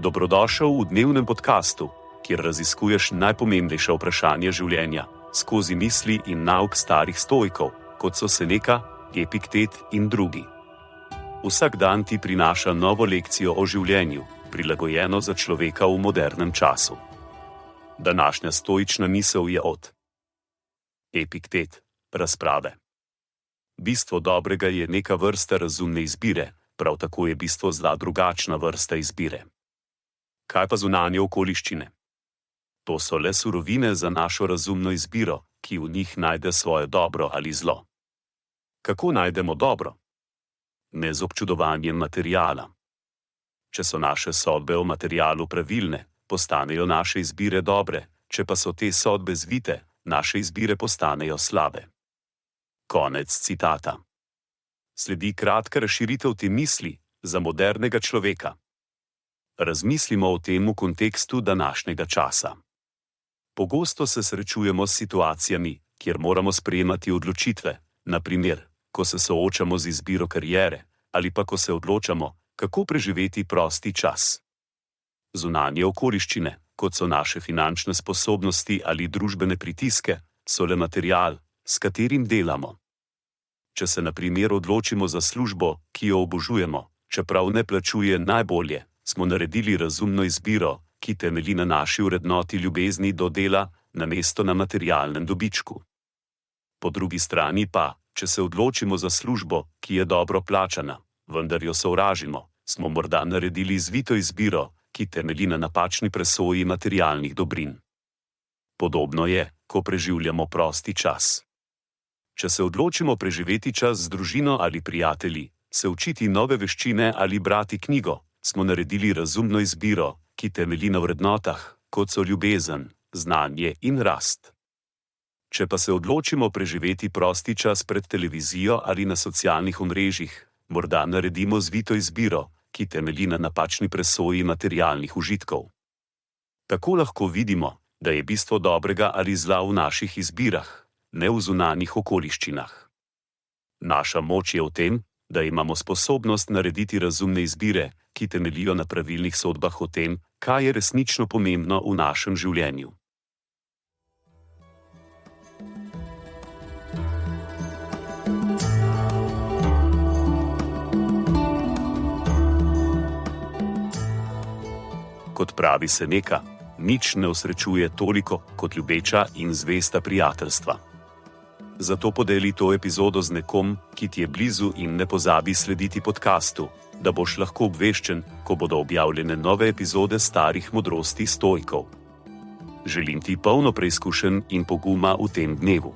Dobrodošel v dnevnem podkastu, kjer raziskuješ najpomembnejša vprašanja življenja skozi misli in nauk starih stoikov, kot so Seneca, Epiktet in drugi. Vsak dan ti prinaša novo lekcijo o življenju, prilagojeno za človeka v modernem času. Današnja stoična misel je od Epiktet, razprave. Bistvo dobrega je neka vrsta razumne izbire, prav tako je bistvo zla drugačna vrsta izbire. Kaj pa zunanje okoliščine? To so le surovine za našo razumno izbiro, ki v njih najde svoje dobro ali zlo. Kako najdemo dobro? Ne z občudovanjem materiala. Če so naše sodbe o materialu pravilne, postanejo naše izbire dobre, če pa so te sodbe zvite, naše izbire postanejo slabe. Konec citata. Sledi kratka razširitev te misli za modernega človeka. Razmislimo o tem v kontekstu današnjega časa. Pogosto se srečujemo s situacijami, kjer moramo sprejemati odločitve, na primer, ko se soočamo z izbiro kariere, ali pa ko se odločamo, kako preživeti prosti čas. Zunanje okoliščine, kot so naše finančne sposobnosti ali družbene pritiske, so le material, s katerim delamo. Če se na primer odločimo za službo, ki jo obožujemo, čeprav ne plačuje najbolje, smo naredili razumno izbiro, ki temelji na naši vrednoti ljubezni do dela, namesto na materialnem dobičku. Po drugi strani pa, če se odločimo za službo, ki je dobro plačana, vendar jo sovražimo, smo morda naredili zvito izbiro, ki temelji na napačni presoji materialnih dobrin. Podobno je, ko preživljamo prosti čas. Če se odločimo preživeti čas z družino ali prijatelji, se učiti nove veščine ali brati knjigo, smo naredili razumno izbiro, ki temelji na vrednotah, kot so ljubezen, znanje in rast. Če pa se odločimo preživeti prosti čas pred televizijo ali na socialnih omrežjih, morda naredimo zvito izbiro, ki temelji na napačni presoji materialnih užitkov. Tako lahko vidimo, da je bistvo dobrega ali zla v naših izbirah, ne v zunanjih okoliščinah. Naša moč je v tem, da imamo sposobnost narediti razumne izbire, ki temeljijo na pravilnih sodbah o tem, kaj je resnično pomembno v našem življenju. Kot pravi Seneca, nič ne osrečuje toliko kot ljubeča in zvesta prijateljstva. Zato podeli to epizodo z nekom, ki ti je blizu in ne pozabi slediti podkastu, da boš lahko obveščen, ko bodo objavljene nove epizode starih modrosti stoikov. Želim ti polno preizkušenj in poguma v tem dnevu.